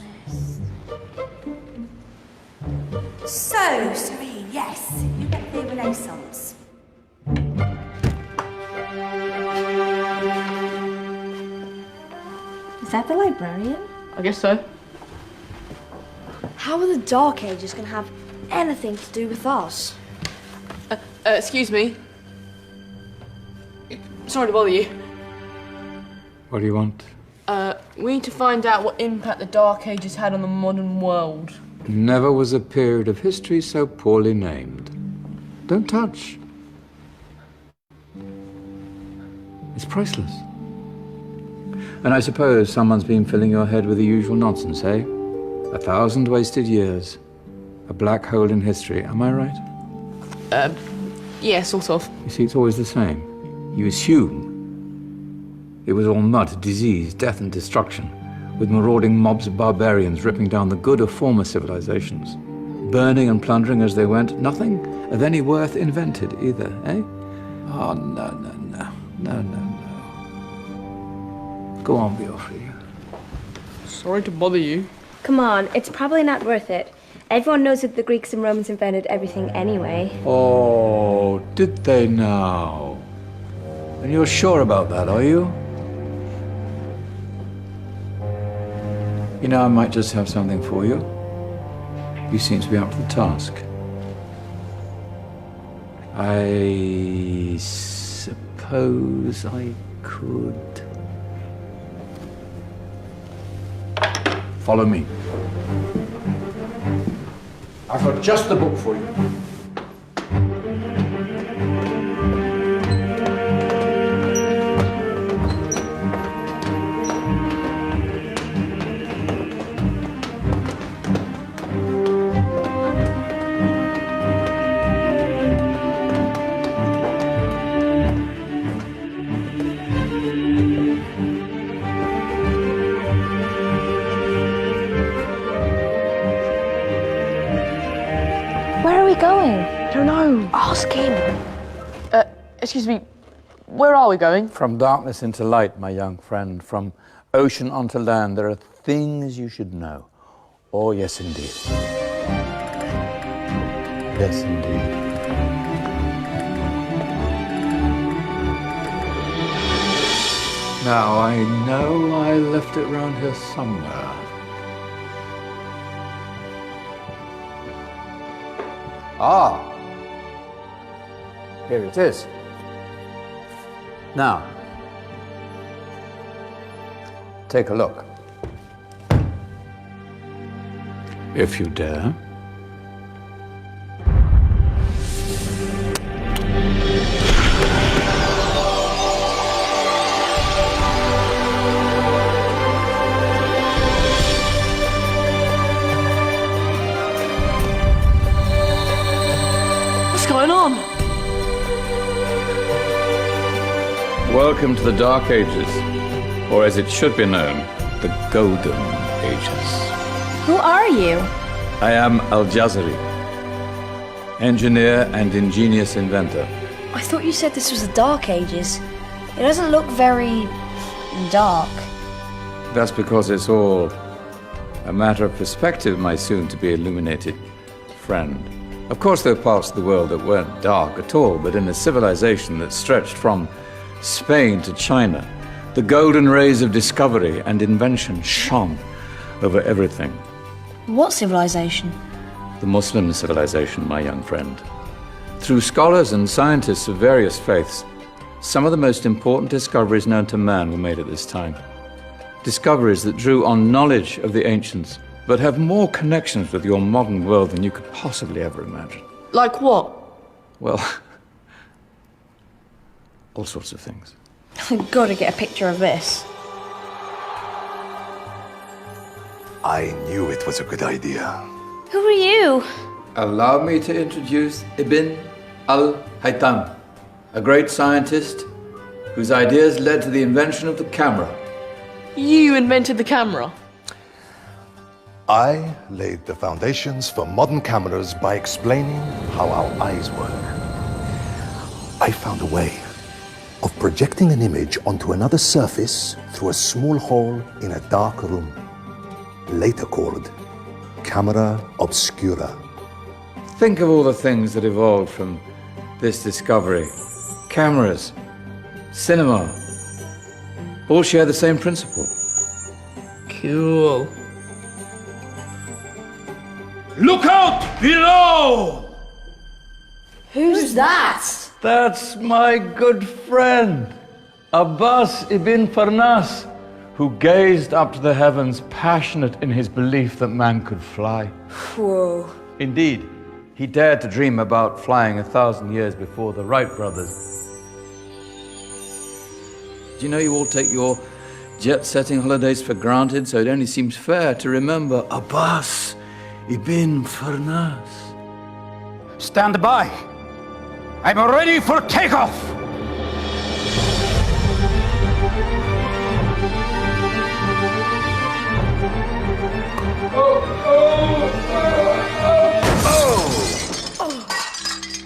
So, Serene, yes, you get the Renaissance. Is that the librarian? I guess so. How are the Dark Ages going to have anything to do with us? Excuse me. Sorry to bother you. What do you want? We need to find out what impact the Dark Ages had on the modern world. Never was a period of history so poorly named. Don't touch. priceless. And I suppose someone's been filling your head with the usual nonsense, eh? 1,000 wasted years. A black hole in history, am I right? Yeah, sort of. You see, it's always the same. You assume it was all mud, disease, death and destruction, with marauding mobs of barbarians ripping down the good of former civilizations, burning and plundering as they went, nothing of any worth invented either, eh? Oh, no. Go on, Beofrey. Sorry to bother you. Come on, it's probably not worth it. Everyone knows that the Greeks and Romans invented everything anyway. Oh, did they now? And you're sure about that, are you? You know, I might just have something for you. You seem to be up to the task. I suppose I could... Follow me. I've got just the book for you. Where are we going? I don't know. Ask him. Excuse me, where are we going? From darkness into light, my young friend. From ocean onto land, there are things you should know. Oh, yes, indeed. Yes, indeed. Now, I know I left it round here somewhere. Ah, here it is. Now, take a look. If you dare. What's going on? Welcome to the Dark Ages, or as it should be known, the Golden Ages. Who are you? I am Al-Jazari, engineer and ingenious inventor. I thought you said this was the Dark Ages. It doesn't look very dark. That's because it's all a matter of perspective, my soon-to-be illuminated friend. Of course, there are parts of the world that weren't dark at all, but in a civilization that stretched from Spain to China, the golden rays of discovery and invention shone over everything. What civilization? The Muslim civilization, my young friend. Through scholars and scientists of various faiths, some of the most important discoveries known to man were made at this time. Discoveries that drew on knowledge of the ancients, but have more connections with your modern world than you could possibly ever imagine. Like what? Well, all sorts of things. I've got to get a picture of this. I knew it was a good idea. Who are you? Allow me to introduce Ibn al-Haytham, a great scientist whose ideas led to the invention of the camera. You invented the camera. I laid the foundations for modern cameras by explaining how our eyes work. I found a way of projecting an image onto another surface through a small hole in a dark room, later called camera obscura. Think of all the things that evolved from this discovery. Cameras, cinema, all share the same principle. Cool. Look out below! Who's that? That's my good friend, Abbas ibn Farnas, who gazed up to the heavens, passionate in his belief that man could fly. Whoa. Indeed, he dared to dream about flying 1,000 years before the Wright brothers. Do you know you all take your jet-setting holidays for granted, so it only seems fair to remember Abbas ibn Farnas. Stand by. I'm ready for takeoff.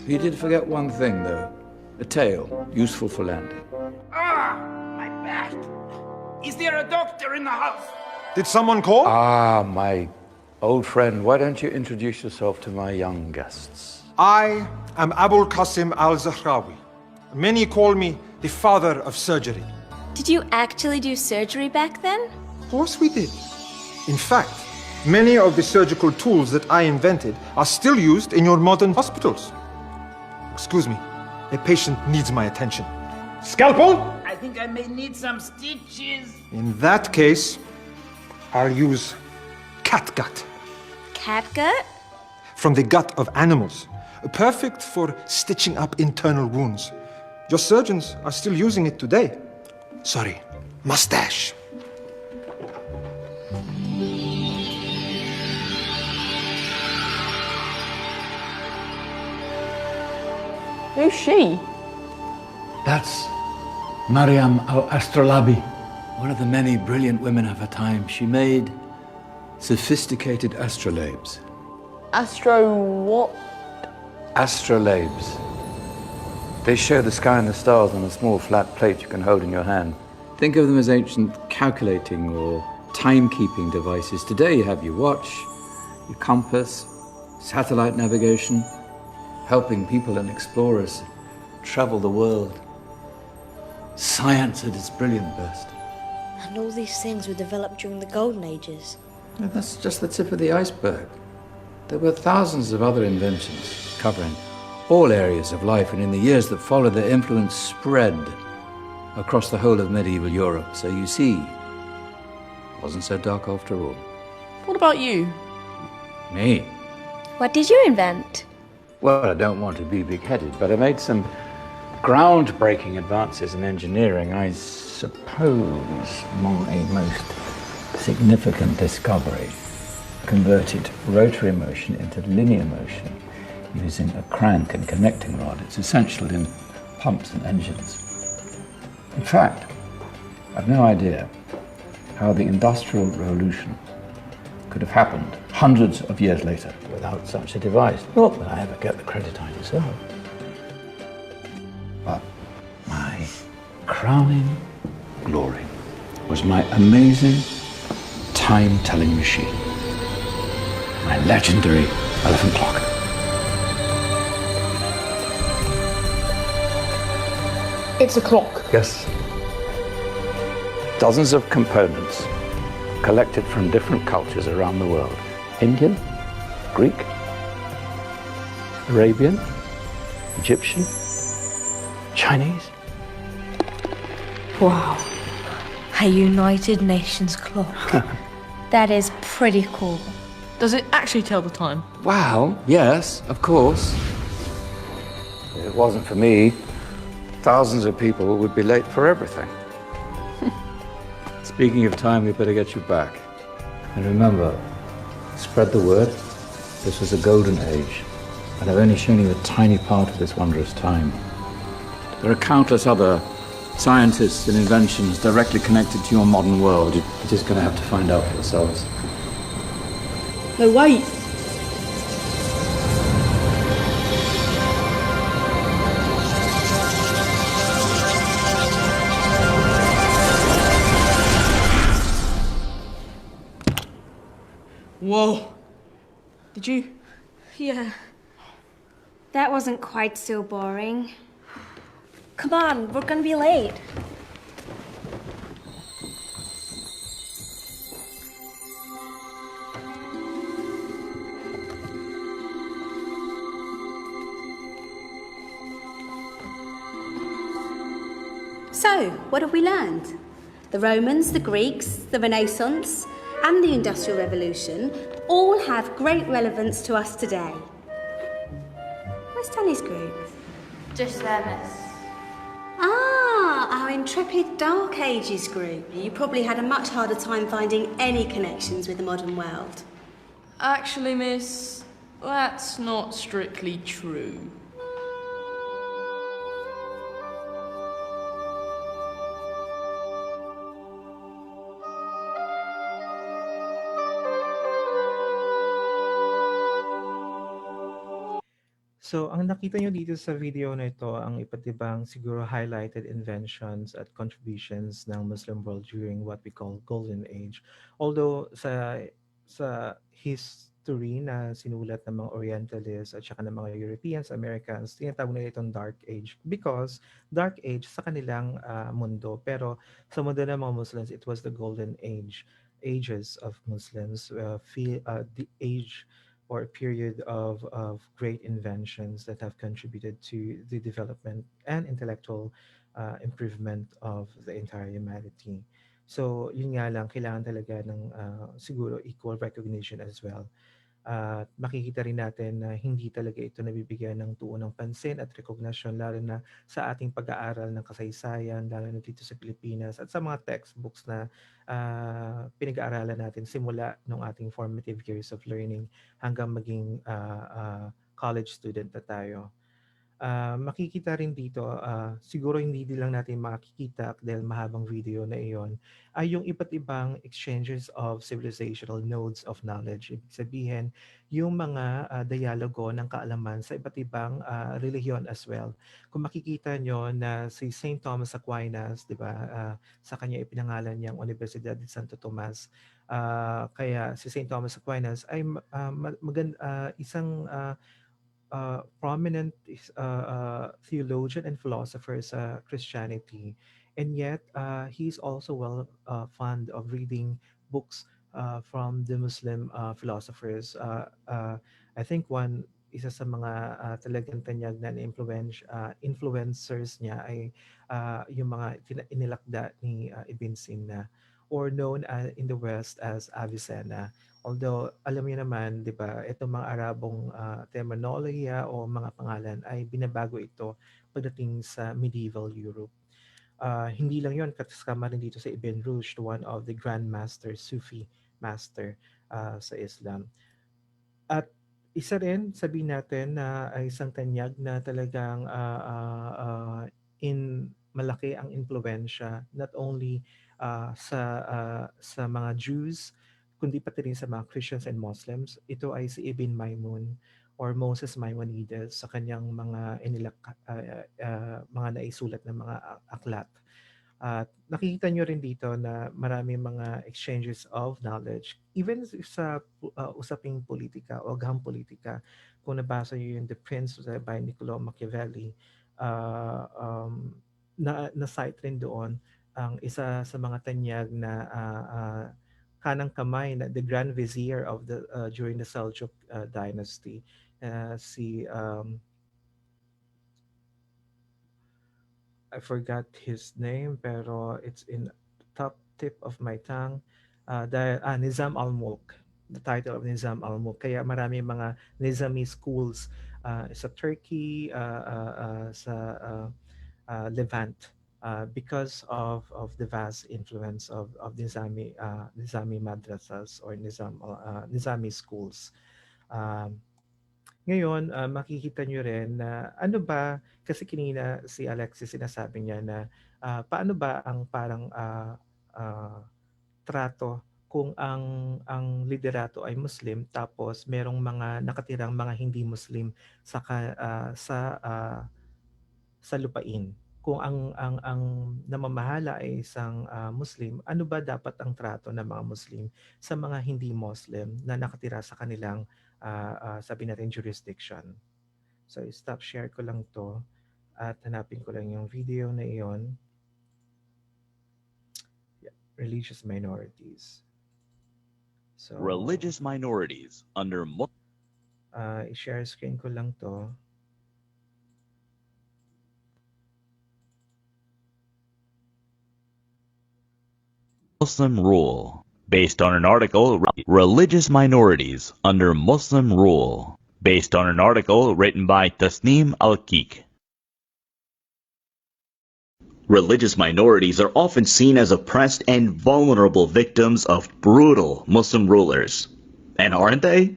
You did forget one thing, though. A tail, useful for landing. My back. Is there a doctor in the house? Did someone call? Ah, my old friend, why don't you introduce yourself to my young guests? I am Abul Qasim al-Zahrawi. Many call me the father of surgery. Did you actually do surgery back then? Of course we did. In fact, many of the surgical tools that I invented are still used in your modern hospitals. Excuse me, a patient needs my attention. Scalpel? I think I may need some stitches. In that case, I'll use catgut. Catgut? From the gut of animals. Perfect for stitching up internal wounds. Your surgeons are still using it today. Sorry, mustache. Who's she? That's Mariam al-Astrolabi, one of the many brilliant women of her time. She made sophisticated astrolabes. Astro what? Astrolabes. They show the sky and the stars on a small flat plate you can hold in your hand. Think of them as ancient calculating or timekeeping devices. Today you have your watch, your compass, satellite navigation, helping people and explorers travel the world. Science at its brilliant best. And all these things were developed during the Golden Ages. And that's just the tip of the iceberg. There were thousands of other inventions covering all areas of life, and in the years that followed, their influence spread across the whole of medieval Europe. So you see, it wasn't so dark after all. What about you? Me? What did you invent? Well, I don't want to be big-headed, but I made some groundbreaking advances in engineering. I suppose my most significant discovery converted rotary motion into linear motion using a crank and connecting rod. It's essential in pumps and engines. In fact, I've no idea how the Industrial Revolution could have happened hundreds of years later without such a device. Not that I ever get the credit I deserve. But my crowning glory was my amazing time-telling machine. My legendary elephant clock. It's a clock. Yes. Dozens of components collected from different cultures around the world. Indian, Greek, Arabian, Egyptian, Chinese. Wow. A United Nations clock. That is pretty cool. Does it actually tell the time? Wow, yes, of course. If it wasn't for me, thousands of people would be late for everything. Speaking of time, we better get you back. And remember, spread the word. This was a golden age, and I've only shown you a tiny part of this wondrous time. There are countless other scientists and inventions directly connected to your modern world. You're just going to have to find out for yourselves. No, wait. Whoa. Did you? Yeah. That wasn't quite so boring. Come on, we're gonna be late. So, what have we learned? The Romans, the Greeks, the Renaissance, and the Industrial Revolution all have great relevance to us today. Where's Danny's group? Just there, miss. Ah, our intrepid Dark Ages group. You probably had a much harder time finding any connections with the modern world. Actually, miss, that's not strictly true. So, ang nakita nyo dito sa video na ito, ang iba't ibang siguro highlighted inventions at contributions ng Muslim world during what we call Golden Age. Although sa history na sinulat ng mga Orientalists at saka ng mga Europeans, Americans, tinatawag nila itong Dark Age because Dark Age sa kanilang mundo. Pero sa mundo ng mga Muslims, it was the Golden Age, ages of Muslims, the age or a period of great inventions that have contributed to the development and intellectual improvement of the entire humanity. So, yun nga lang, kailangan talaga ng siguro equal recognition as well. At makikita rin natin na hindi talaga ito nabibigyan ng tuon ng pansin at rekognasyon lalo na sa ating pag-aaral ng kasaysayan, lalo na dito sa Pilipinas at sa mga textbooks na pinag-aaralan natin simula nung ating formative years of learning hanggang maging college student na tayo. Makikita rin dito, siguro hindi din lang natin makikita dahil mahabang video na iyon, ay yung iba't ibang exchanges of civilizational nodes of knowledge. Ibig sabihin, yung mga dialogo ng kaalaman sa iba't ibang relihiyon as well. Kung makikita nyo na si Saint Thomas Aquinas, di ba, sa kanya ipinangalan niyang Universidad de Santo Tomas, kaya si Saint Thomas Aquinas ay isang prominent theologian and philosopher sa Christianity. And yet, he's also fond of reading books from the Muslim philosophers. I think isa sa mga talagang tanyag na influencers niya ay yung mga inilakda ni Ibn Sina or known in the West as Avicenna. Although, alam niyo naman, di ba, itong mga Arabong terminolohiya o mga pangalan ay binabago ito pagdating sa medieval Europe. Hindi lang yun, kasama rin dito sa Ibn Rushd, one of the Grand Master, Sufi master sa Islam. At isa rin, sabihin natin na isang tanyag na talagang malaki ang impluwensya not only sa mga Jews, kundi pati rin sa mga Christians and Muslims. Ito ay si Ibn Maymun or Moses Maimonides sa kanyang mga mga naisulat na mga aklat. At nakikita nyo rin dito na marami mga exchanges of knowledge. Even sa usaping politika o agham politika, kung nabasa nyo yung The Prince by Niccolo Machiavelli, na-cite rin doon ang isa sa mga tanyag na kanang kamay na the Grand Vizier of the during the Seljuk dynasty, si I forgot his name pero it's in top tip of my tongue. Nizam al-Mulk, the title of Nizam al-Mulk. Kaya marami mga Nizami schools sa Turkey, sa Levant, because of the vast influence of Nizami madrasas or Nizami schools. Ngayon, makikita nyo rin na ano ba, kasi kanina si Alexis sinasabi niya na paano ba ang parang trato kung ang liderato ay Muslim tapos merong mga nakatirang mga hindi Muslim sa lupain. Kung ang namamahala ay isang Muslim, ano ba dapat ang trato ng mga Muslim sa mga hindi Muslim na nakatira sa kanilang sabi natin jurisdiction. So stop share ko lang to at hanapin ko lang yung video na iyon. Yeah, religious minorities. So religious minorities under i-share screen ko lang to. Muslim rule. Based on an article, Religious Minorities Under Muslim Rule, based on an article written by Tasneem Al-Kik. Religious minorities are often seen as oppressed and vulnerable victims of brutal Muslim rulers. And aren't they?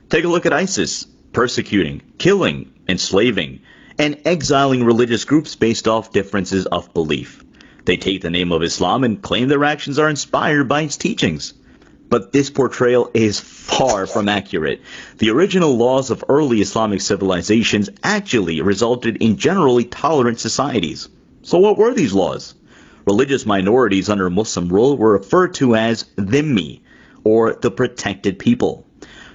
Take a look at ISIS, persecuting, killing, enslaving, and exiling religious groups based off differences of belief. They take the name of Islam and claim their actions are inspired by its teachings. But this portrayal is far from accurate. The original laws of early Islamic civilizations actually resulted in generally tolerant societies. So what were these laws? Religious minorities under Muslim rule were referred to as dhimmi, or the protected people.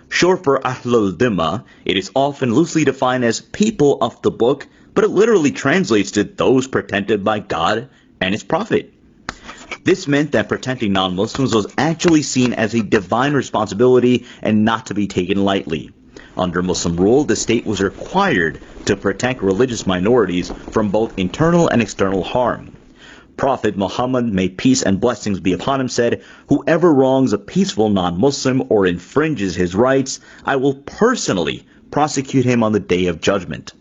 Short for Ahlul Dhimma, it is often loosely defined as people of the book, but it literally translates to those protected by God and His Prophet. This meant that protecting non-Muslims was actually seen as a divine responsibility and not to be taken lightly. Under Muslim rule, the state was required to protect religious minorities from both internal and external harm. Prophet Muhammad, may peace and blessings be upon him, said, "Whoever wrongs a peaceful non-Muslim or infringes his rights, I will personally prosecute him on the day of judgment."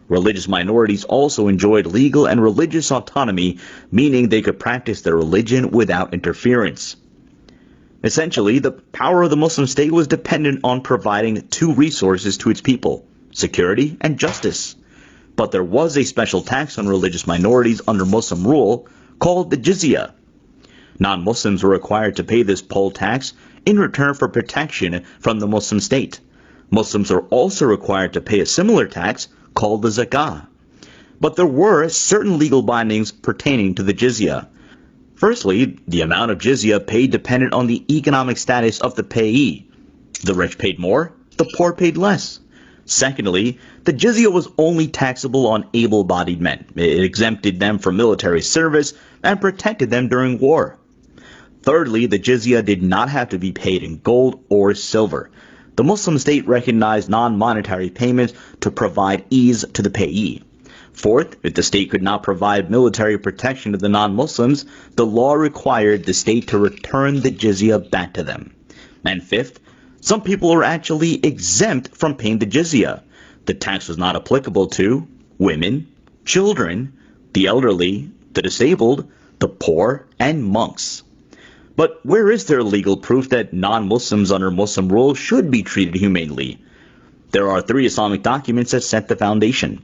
Religious minorities also enjoyed legal and religious autonomy, meaning they could practice their religion without interference. Essentially, the power of the Muslim state was dependent on providing two resources to its people: security and justice. But there was a special tax on religious minorities under Muslim rule called the jizya. Non-Muslims were required to pay this poll tax in return for protection from the Muslim state. Muslims are also required to pay a similar tax called the zakah. But there were certain legal bindings pertaining to the jizya. Firstly, the amount of jizya paid depended on the economic status of the payee. The rich paid more, the poor paid less. Secondly, the jizya was only taxable on able-bodied men. It exempted them from military service and protected them during war. Thirdly, the jizya did not have to be paid in gold or silver. The Muslim state recognized non-monetary payments to provide ease to the payee. Fourth, if the state could not provide military protection to the non-Muslims, the law required the state to return the jizya back to them. And fifth, some people were actually exempt from paying the jizya. The tax was not applicable to women, children, the elderly, the disabled, the poor, and monks. But where is there legal proof that non-Muslims under Muslim rule should be treated humanely? There are 3 Islamic documents that set the foundation.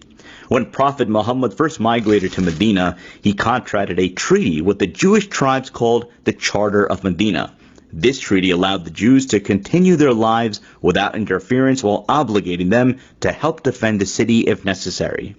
When Prophet Muhammad first migrated to Medina, he contracted a treaty with the Jewish tribes called the Charter of Medina. This treaty allowed the Jews to continue their lives without interference while obligating them to help defend the city if necessary.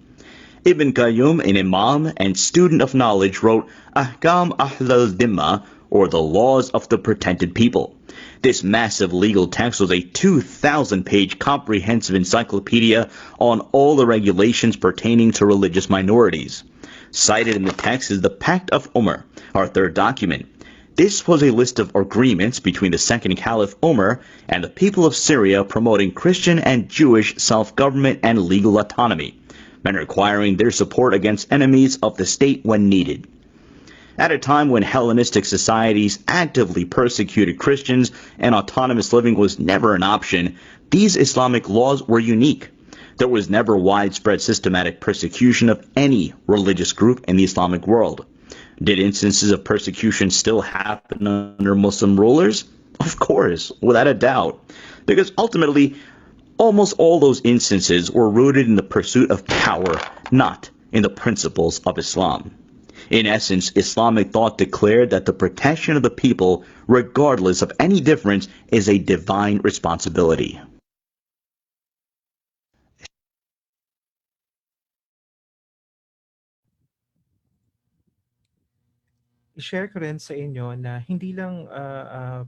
Ibn Qayyum, an imam and student of knowledge, wrote Ahkam Ahl al-Dhimma, or the laws of the protected people. This massive legal text was a 2,000-page comprehensive encyclopedia on all the regulations pertaining to religious minorities. Cited in the text is the Pact of Umar, our 3rd document. This was a list of agreements between the second Caliph Umar and the people of Syria promoting Christian and Jewish self-government and legal autonomy, and requiring their support against enemies of the state when needed. At a time when Hellenistic societies actively persecuted Christians and autonomous living was never an option, these Islamic laws were unique. There was never widespread systematic persecution of any religious group in the Islamic world. Did instances of persecution still happen under Muslim rulers? Of course, without a doubt. Because ultimately, almost all those instances were rooted in the pursuit of power, not in the principles of Islam. In essence, Islamic thought declared that the protection of the people, regardless of any difference, is a divine responsibility. I-share ko rin sa inyo na hindi lang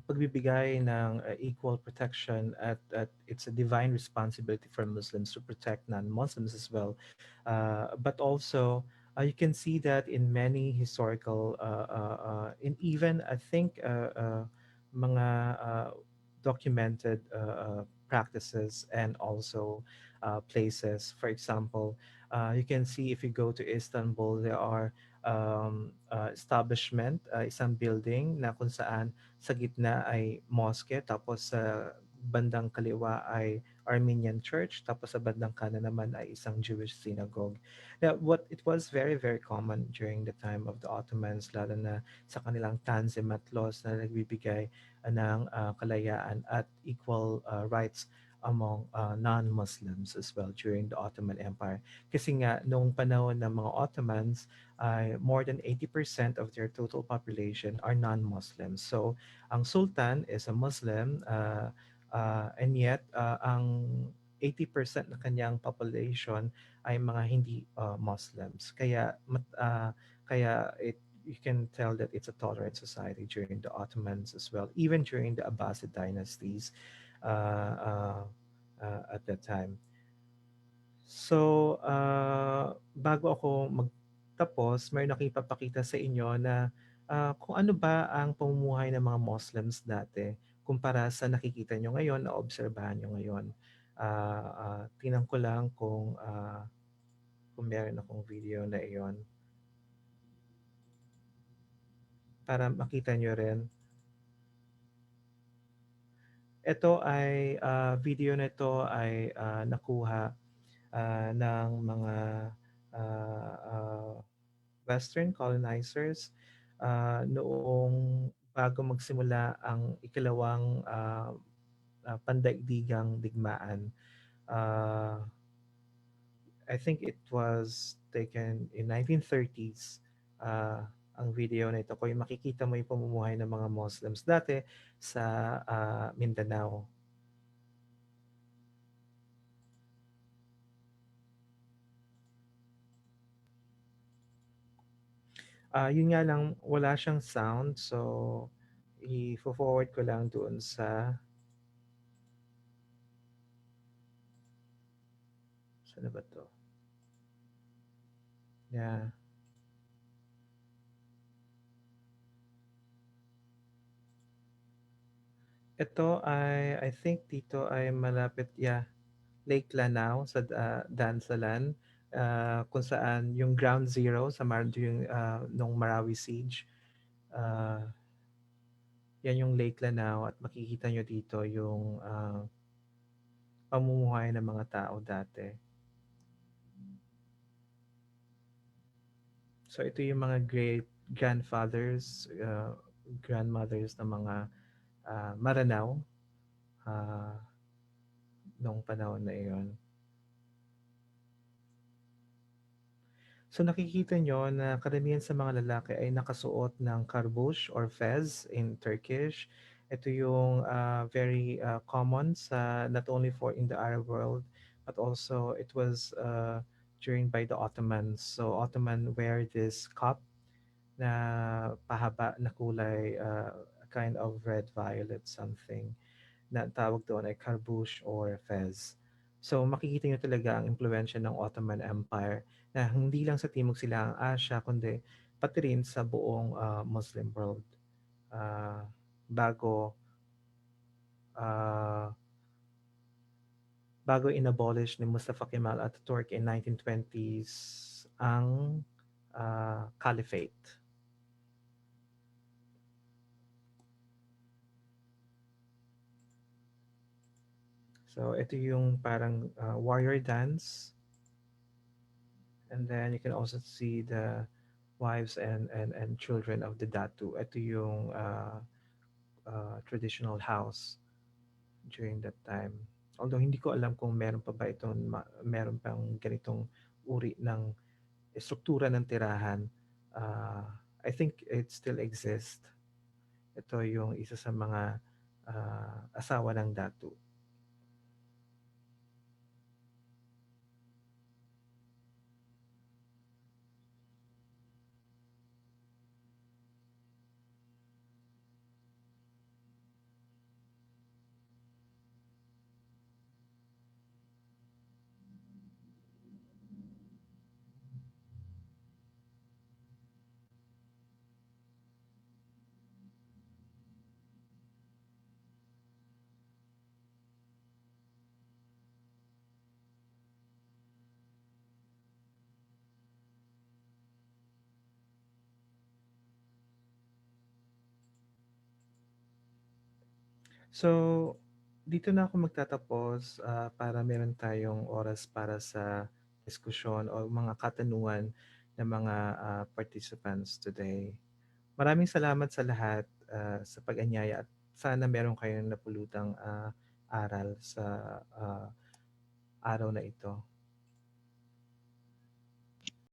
pagbibigay ng equal protection at it's a divine responsibility for Muslims to protect non-Muslims as well. But also, you can see that in many historical, in even I think mga documented practices and also places. For example, you can see if you go to Istanbul, there are establishment, isang building na kung saan sa gitna ay mosque tapos sa bandang kaliwa ay Armenian church, tapos sa bandang kanan naman ay isang Jewish synagogue. Now, what it was very, very common during the time of the Ottomans, lalo na sa kanilang Tanzimat laws na nagbibigay ng kalayaan at equal rights among non-Muslims as well during the Ottoman Empire. Kasi nga, noong panahon ng mga Ottomans, more than 80% of their total population are non-Muslims. So, ang Sultan is a Muslim, and yet ang 80% ng kanyang population ay mga hindi Muslims. Kaya you can tell that it's a tolerant society during the Ottomans as well, even during the Abbasid dynasties uh, uh, at that time. So, bago ako magtapos, may nakipapakita sa inyo na kung ano ba ang pamumuhay ng mga Muslims dati kumpara sa nakikita nyo ngayon, na obserbahan nyo ngayon. Tingnan ko lang kung meron akong video na iyon para makita nyo rin. Ito ay video na ito ay nakuha ng mga Western colonizers noong bago magsimula ang ikalawang pandaigdigang digmaan. I think it was taken in 1930s. Ang video na ito, kung makikita mo yung pamumuhay ng mga Muslims dati sa Mindanao. Yun nga lang, wala siyang sound. So, i-forward ko lang doon sa... Saan na ba to? Yeah. Ito ay, I think dito ay malapit, yeah, Lake Lanao sa Dansalan, kung saan yung ground zero sa yung nung Marawi siege. Yan yung Lake Lanao at makikita nyo dito yung pamumuhay ng mga tao dati. So ito yung mga great grandfathers, grandmothers ng mga Maranao noong panahon na iyon. So nakikita nyo na karamihan sa mga lalaki ay nakasuot ng karbush or fez in Turkish. Ito yung very common sa not only for in the Arab world, but also it was during by the Ottomans. So Ottoman wear this cup na pahaba na kulay, kind of red violet something, na tawag doon ay karbush or fez. So makikita nyo talaga ang impluensya ng Ottoman Empire na hindi lang sa Timog Silangang Asya, kundi pati rin sa buong Muslim world. Bago inabolish ni Mustafa Kemal Ataturk in 1920s ang caliphate. So ito yung parang warrior dance. And then you can also see the wives and children of the Datu. Ito yung traditional house during that time. Although hindi ko alam kung meron pa ba itong, meron pang ganitong uri ng struktura ng tirahan. I think it still exists. Ito yung isa sa mga asawa ng Datu. So, dito na ako magtatapos para meron tayong oras para sa diskusyon o mga katanungan ng mga participants today. Maraming salamat sa lahat sa pag-anyaya at sana meron kayong napulutang aral sa araw na ito.